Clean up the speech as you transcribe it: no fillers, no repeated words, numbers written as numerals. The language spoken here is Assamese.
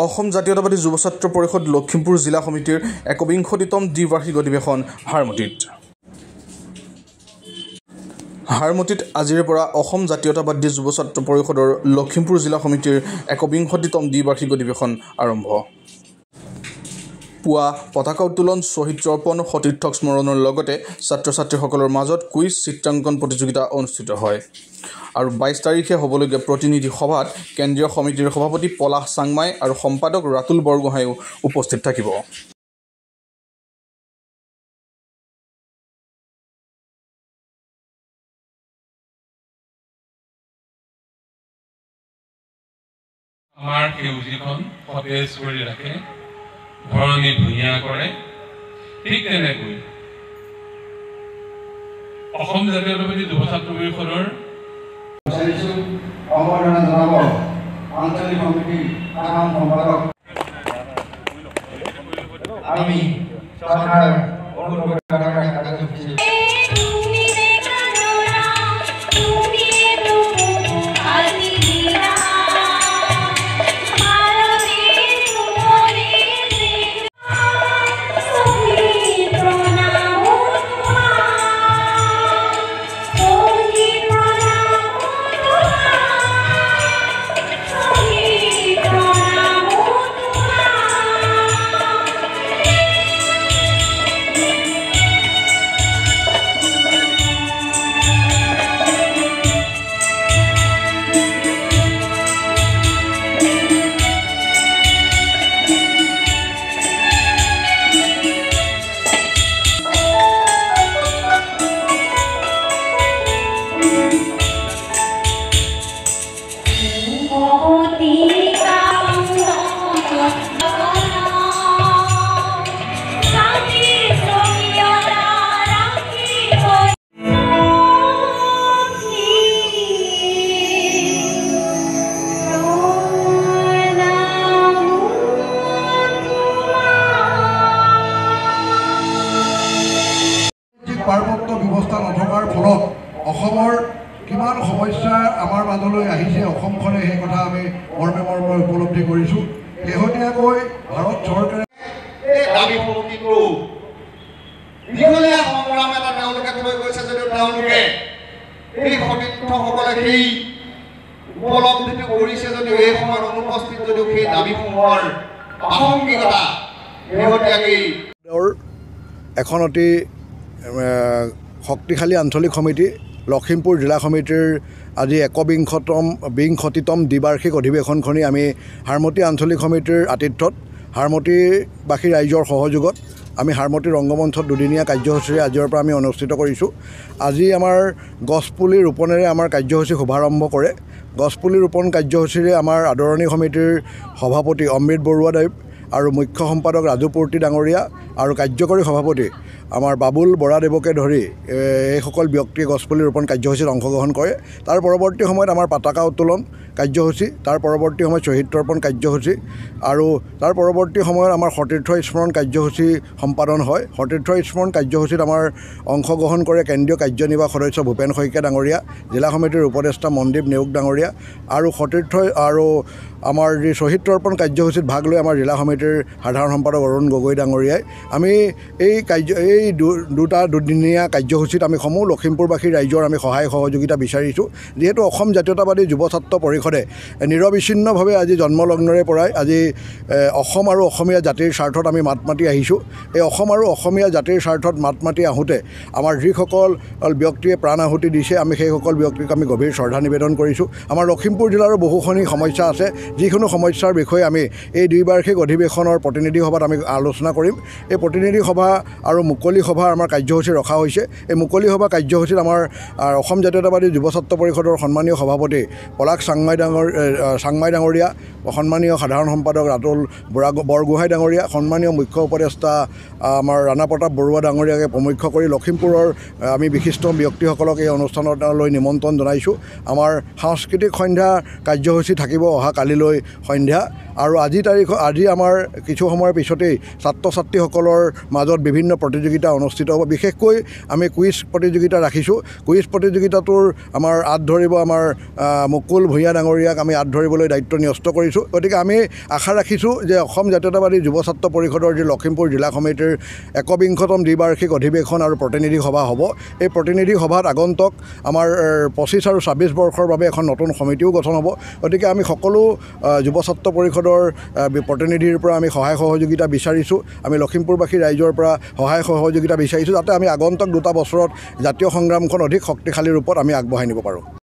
অসম জাতীয়তাবাদী যুৱ ছাত্ৰ পৰিষদ লখিমপুৰ জিলা সমিতিৰ ১বিংশতিতম দ্বিবাৰ্ষিক অধিৱেশন হাৰমতিত আজিৰে পৰা অসম জাতীয়তাবাদী যুৱ ছাত্ৰ পৰিষদৰ লখিমপুৰ জিলা সমিতিৰ ১বিংশতিতম দ্বিবাৰ্ষিক অধিৱেশন আৰম্ভ। পুৱা পতাকা উত্তোলন, শ্বহীদ তৰ্পণ, সতীৰ্থক স্মৰণৰ লগতে ছাত্ৰ ছাত্ৰীসকলৰ মাজত কুইজ চিত্ৰাংকন প্ৰতিযোগিতা অনুষ্ঠিত হয়। আৰু ২২ তাৰিখে হ'বলগীয়া প্ৰতিনিধি সভাত কেন্দ্ৰীয় সমিতিৰ সভাপতি পলাশ চাংমাই আৰু সম্পাদক ৰাতুল বৰগোহাঁইও উপস্থিত থাকিব। আমাৰ সেউজীখন সতেজ কৰি ৰাখে, ধৰণী ধুনীয়া কৰে। ঠিক তেনেকৈ অসম জাতীয়তাবাদী যুৱ ছাত্ৰ পৰিষদৰ আঞ্চলিক সমিতি সাধাৰণ সম্পাদক আমি চৰকাৰ পাৰ্বত্য ব্যৱস্থা নথকাৰ ফলত অসমৰ কিমান সমস্যা আমাৰ মাজলৈ আহিছে, অসমখনে সেই কথা আমি মৰ্মে উপলব্ধি কৰিছোঁ। শেহতীয়াকৈ ভাৰত চৰকাৰে এই দাবীসমূহ কিন্তু দীঘলীয়া সংগ্ৰাম এটা তেওঁলোকে থৈ গৈছে, যদিও তেওঁলোকে এই সতীৰ্থসকলে সেই উপলব্ধিটো কৰিছে, যদিও এই সময়ত অনুপস্থিত, যদিও সেই দাবীসমূহৰ প্ৰাসংগিকতা শেহতীয়াকৈ এখন অতি শক্তিশালী আঞ্চলিক সমিতি লখিমপুৰ জিলা সমিতিৰ আজি ১বিংশতিতম দ্বিবাৰ্ষিক অধিৱেশনখনি আমি হাৰমতি আঞ্চলিক সমিতিৰ আতিথ্যত হাৰমতিবাসী ৰাইজৰ সহযোগত আমি হাৰমতি ৰংগমঞ্চত দুদিনীয়া কাৰ্যসূচীৰে আজিৰ পৰা আমি অনুষ্ঠিত কৰিছোঁ। আজি আমাৰ গছপুলি ৰোপণেৰে আমাৰ কাৰ্যসূচী শুভাৰম্ভ কৰে। গছপুলি ৰোপণ কাৰ্যসূচীৰে আমাৰ আদৰণি সমিতিৰ সভাপতি অমৃত বৰুৱাদেৱ আৰু মুখ্য সম্পাদক ৰাজু পূৰ্তি ডাঙৰীয়া আৰু কাৰ্যকৰী সভাপতি আমাৰ বাবুল বৰাদেৱকে ধৰি এইসকল ব্যক্তিয়ে গছপুলি ৰোপণ কাৰ্যসূচীত অংশগ্ৰহণ কৰে। তাৰ পৰৱৰ্তী সময়ত আমাৰ পতাকা উত্তোলন কাৰ্যসূচী, তাৰ পৰৱৰ্তী সময়ত শ্বহীদ তৰ্পণ কাৰ্যসূচী আৰু তাৰ পৰৱৰ্তী সময়ত আমাৰ সতীৰ্থ স্মৰণ কাৰ্যসূচী সম্পাদন হয়। সতীৰ্থ স্মৰণ কাৰ্যসূচীত আমাৰ অংশগ্ৰহণ কৰে কেন্দ্ৰীয় কাৰ্যনিৰ্বাহক সদস্য ভূপেন শইকীয়া ডাঙৰীয়া, জিলা সমিতিৰ উপদেষ্টা মনদীপ নেওগ ডাঙৰীয়া আৰু সতীৰ্থ আৰু আমাৰ যি শ্বহীদ তৰ্পণ কাৰ্যসূচীত ভাগ লৈ আমাৰ জিলা সমিতিৰ সাধাৰণ সম্পাদক অৰুণ গগৈ ডাঙৰীয়াই আমি এই দুদিনীয়া কাৰ্যসূচীত আমি সমূহ লখিমপুৰবাসী ৰাইজৰ আমি সহায় সহযোগিতা বিচাৰিছোঁ। যিহেতু অসম জাতীয়তাবাদী যুৱ ছাত্ৰ পৰিষদে নিৰবিচ্ছিন্নভাৱে আজি জন্মলগ্নৰে পৰাই আজি অসম আৰু অসমীয়া জাতিৰ স্বাৰ্থত আমি মাত মাতি আহিছোঁ। এই অসম আৰু অসমীয়া জাতিৰ স্বাৰ্থত মাত মাতি আহোঁতে আমাৰ যিসকল ব্যক্তিয়ে প্ৰাণ আহুতি দিছে, আমি সেইসকল ব্যক্তিক আমি গভীৰ শ্ৰদ্ধা নিবেদন কৰিছোঁ। আমাৰ লখিমপুৰ জিলাৰো বহুখিনি সমস্যা আছে, যিকোনো সমস্যাৰ বিষয়ে আমি এই দ্বিবাৰ্ষিক অধিৱেশনৰ প্ৰতিনিধি সভাত আমি আলোচনা কৰিম। এই প্ৰতিনিধি সভা আৰু মুকলি সভা আমাৰ কাৰ্যসূচী ৰখা হৈছে। এই মুকলি সভা কাৰ্যসূচীত আমাৰ অসম জাতীয়তাবাদী যুৱ ছাত্ৰ পৰিষদৰ সন্মানীয় সভাপতি পলাশ চাংমাই ডাঙৰীয়া, সন্মানীয় সাধাৰণ সম্পাদক ৰাতুল বৰগোহাঁই ডাঙৰীয়া, সন্মানীয় মুখ্য উপদেষ্টা আমাৰ ৰাণা প্ৰতাপ বৰুৱা ডাঙৰীয়াকে প্ৰমুখ্য কৰি লখিমপুৰৰ আমি বিশিষ্ট ব্যক্তিসকলক এই অনুষ্ঠানলৈ নিমন্ত্ৰণ জনাইছোঁ। আমাৰ সাংস্কৃতিক সন্ধ্যা কাৰ্যসূচী থাকিব অহা কালিলৈ সন্ধ্যা, আৰু আজি আমাৰ কিছু সময়ৰ পিছতেই ছাত্ৰ ছাত্ৰীসকলৰ মাজত বিভিন্ন প্ৰতিযোগিতা প্ৰতিযোগিতা অনুষ্ঠিত হ'ব। বিশেষকৈ আমি কুইজ প্ৰতিযোগিতা ৰাখিছোঁ। কুইজ প্ৰতিযোগিতাটোৰ আমাৰ আঁত ধৰিব আমাৰ মুকুল ভূঞা ডাঙৰীয়াক আমি আঁত ধৰিবলৈ দায়িত্ব ন্যস্ত কৰিছোঁ। গতিকে আমি আশা ৰাখিছোঁ যে অসম জাতীয়তাবাদী যুৱ ছাত্ৰ পৰিষদৰ যি লখিমপুৰ জিলা সমিতিৰ একবিংশতম দ্বিবাৰ্ষিক অধিৱেশন আৰু প্ৰতিনিধি সভা হ'ব, এই প্ৰতিনিধি সভাত আগন্তুক আমাৰ 25 আৰু 26 বৰ্ষৰ বাবে এখন নতুন সমিতিও গঠন হ'ব। গতিকে আমি সকলো যুৱ ছাত্ৰ পৰিষদৰ প্ৰতিনিধিৰ পৰা আমি সহায় সহযোগিতা বিচাৰিছোঁ। আমি লখিমপুৰবাসী ৰাইজৰ পৰা সহায় সহযোগিতা বিচাৰিছোঁ যাতে আমি আগন্তুক 2 বছৰত জাতীয় সংগ্ৰামখন অধিক শক্তিশালী ৰূপত আমি আগবঢ়াই নিব পাৰোঁ।